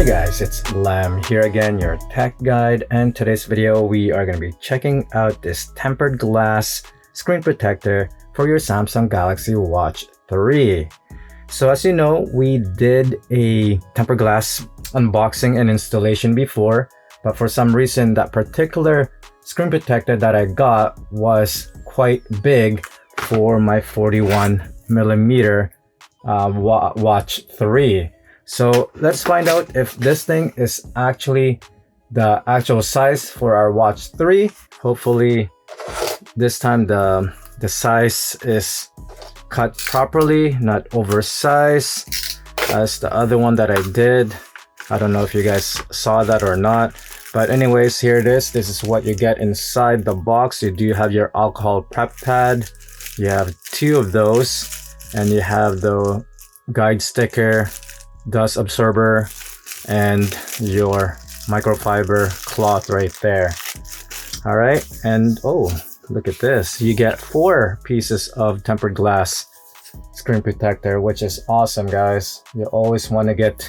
Hey guys, it's Lam here again, your tech guide, and today's video we are going to be checking out this tempered glass screen protector for your Samsung Galaxy Watch 3. So as you know, we did a tempered glass unboxing and installation before, but for some reason that particular screen protector that I got was quite big for my 41mm Watch 3. So let's find out if this thing is actually the actual size for our Watch 3. Hopefully this time the size is cut properly, not oversized as the other one that I did. I don't know if you guys saw that or not, but anyways, here it is. This is what you get inside the box. You do have your alcohol prep pad. You have 2 of those, and you have the guide sticker, dust absorber, and your microfiber cloth right there. All right, and oh, look at this. You get 4 pieces of tempered glass screen protector, which is awesome, guys. You always want to get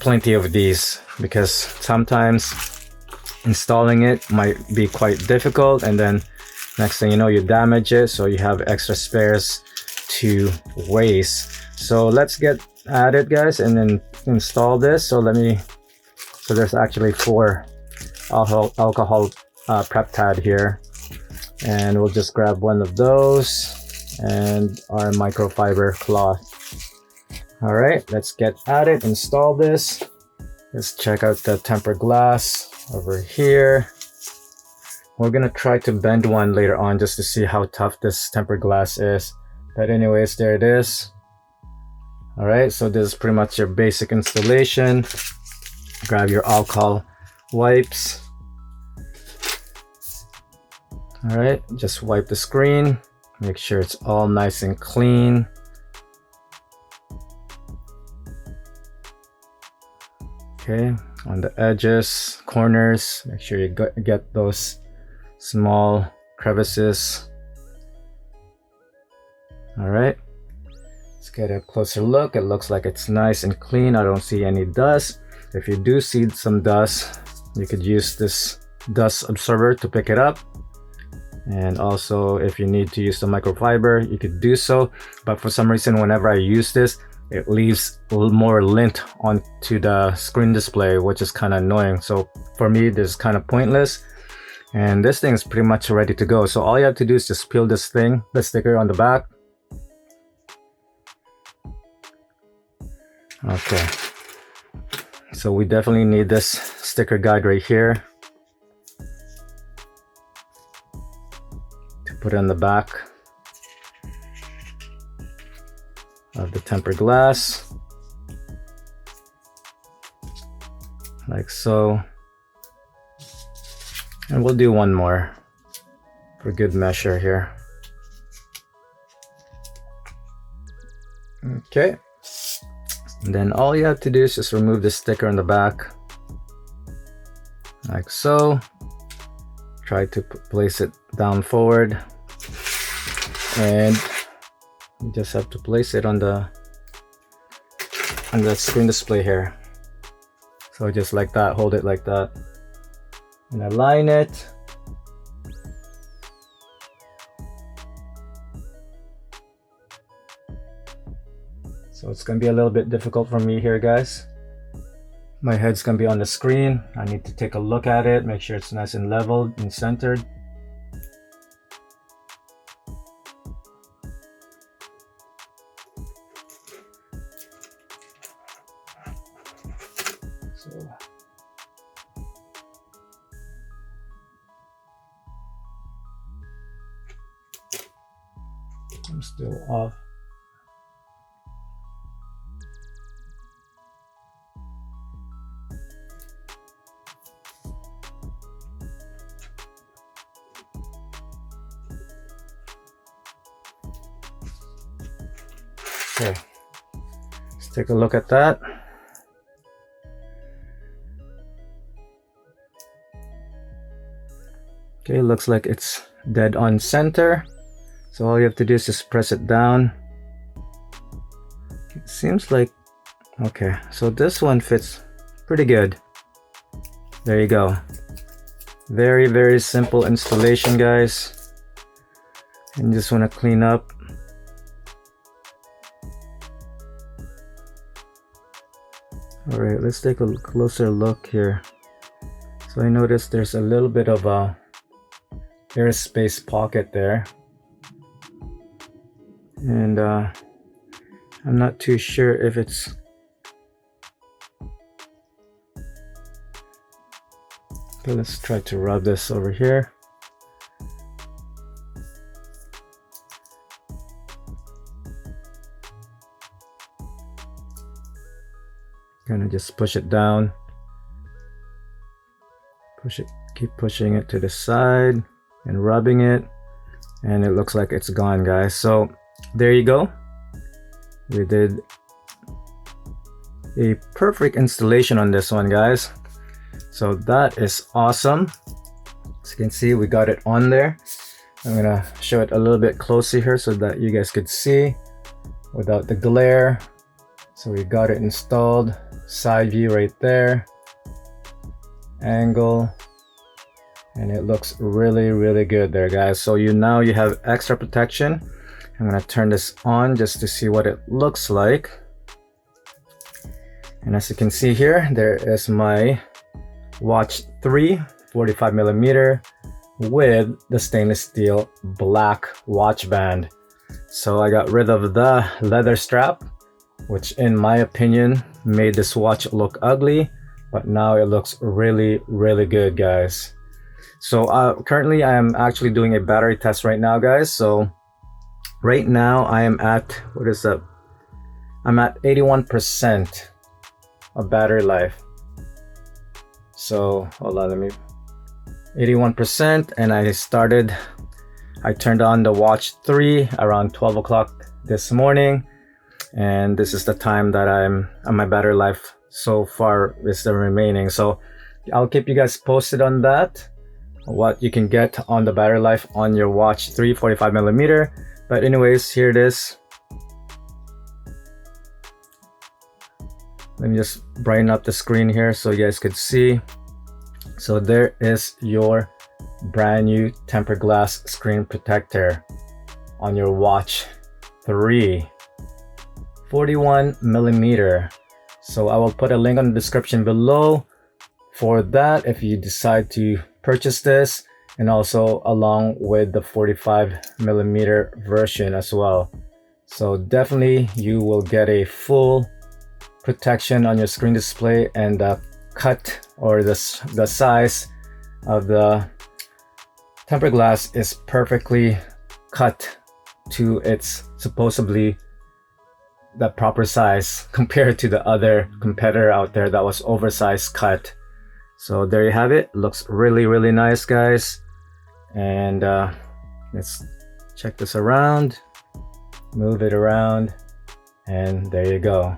plenty of these because sometimes installing it might be quite difficult, and then next thing you know, you damage it, so you have extra spares to waste. So let's get at it, guys, and then install this. So there's actually 4 alcohol prep pad here, and we'll just grab one of those and our microfiber cloth. All right, let's get at it, install this. Let's check out the tempered glass over here. We're gonna try to bend one later on just to see how tough this tempered glass is, but anyways, there it is. All right, so this is pretty much your basic installation. Grab your alcohol wipes. All right, just wipe the screen. Make sure it's all nice and clean. Okay, on the edges, corners, make sure you get those small crevices. All right. Let's get a closer look. It looks like it's nice and clean. I don't see any dust. If you do see some dust, you could use this dust absorber to pick it up. And also, if you need to use the microfiber, you could do so. But for some reason, whenever I use this, it leaves a little more lint onto the screen display, which is kind of annoying. So for me, this is kind of pointless. And this thing is pretty much ready to go. So all you have to do is just peel this thing, the sticker on the back. Okay, so we definitely need this sticker guide right here to put on the back of the tempered glass, like so. And we'll do one more for good measure here. Okay. And then all you have to do is just remove the sticker on the back, like so. Try to place it down forward, and you just have to place it on the screen display here. So just like that, hold it like that, and align it. So it's gonna be a little bit difficult for me here, guys. My head's gonna be on the screen. I need to take a look at it, make sure it's nice and leveled and centered. So I'm still off. Okay, let's take a look at that. Okay, looks like it's dead on center. So all you have to do is just press it down. It seems like, okay, so this one fits pretty good. There you go. Very, very simple installation, guys. And just want to clean up. All right, let's take a closer look here. So I noticed there's a little bit of a airspace pocket there. And I'm not too sure if it's okay. Let's try to rub this over here. Gonna just push it down. Push it, keep pushing it to the side and rubbing it, and it looks like it's gone, guys. So there you go. We did a perfect installation on this one, guys. So that is awesome. As you can see, we got it on there. I'm gonna show it a little bit closer here so that you guys could see without the glare. So we got it installed. Side view right there. Angle. And it looks really, really good there, guys. So now you have extra protection. I'm gonna turn this on just to see what it looks like. And as you can see here, there is my Watch 3 45mm with the stainless steel black watch band. So I got rid of the leather strap, which in my opinion made this watch look ugly, but now it looks really, really good, guys. So currently I am actually doing a battery test right now, guys. So right now I am at, what is that? I'm at 81% of battery life. So hold on, let me, 81%, and I turned on the Watch 3 around 12 o'clock this morning, and this is the time that I'm on my battery life so far is the remaining. So I'll keep you guys posted on that, what you can get on the battery life on your Watch 3 45mm. But anyways, here it is. Let me just brighten up the screen here so you guys could see. So there is your brand new tempered glass screen protector on your Watch 3 41mm. So I will put a link on the description below for that if you decide to purchase this, and also along with the 45mm version as well. So definitely you will get a full protection on your screen display, and the cut or the size of the tempered glass is perfectly cut to its supposedly the proper size compared to the other competitor out there that was oversized cut. So there you have it. Looks really, really nice, guys. And let's check this around, move it around, and there you go.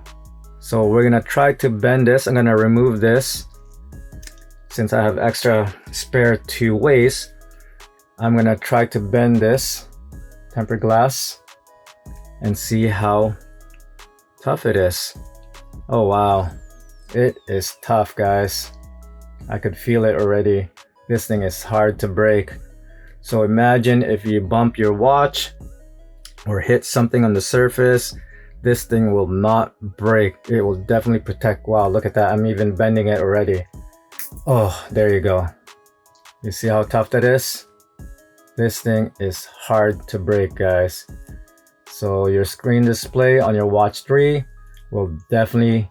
So we're gonna try to bend this. I'm gonna remove this since I have extra spare 2 ways. I'm gonna try to bend this tempered glass and see how tough it is. Oh wow, it is tough, guys. I could feel it already. This thing is hard to break. So imagine if you bump your watch or hit something on the surface, this thing will not break. It will definitely protect. Wow, look at that. I'm even bending it already. Oh, there you go. You see how tough that is? This thing is hard to break, guys. So your screen display on your Watch 3 will definitely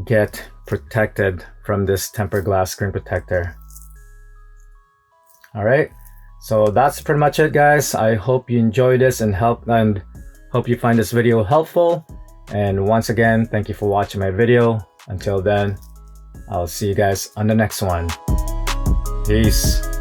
get protected from this tempered glass screen protector. All right, so that's pretty much it, guys. I hope you enjoyed this and hope you find this video helpful. And once again, thank you for watching my video. Until then, I'll see you guys on the next one. Peace.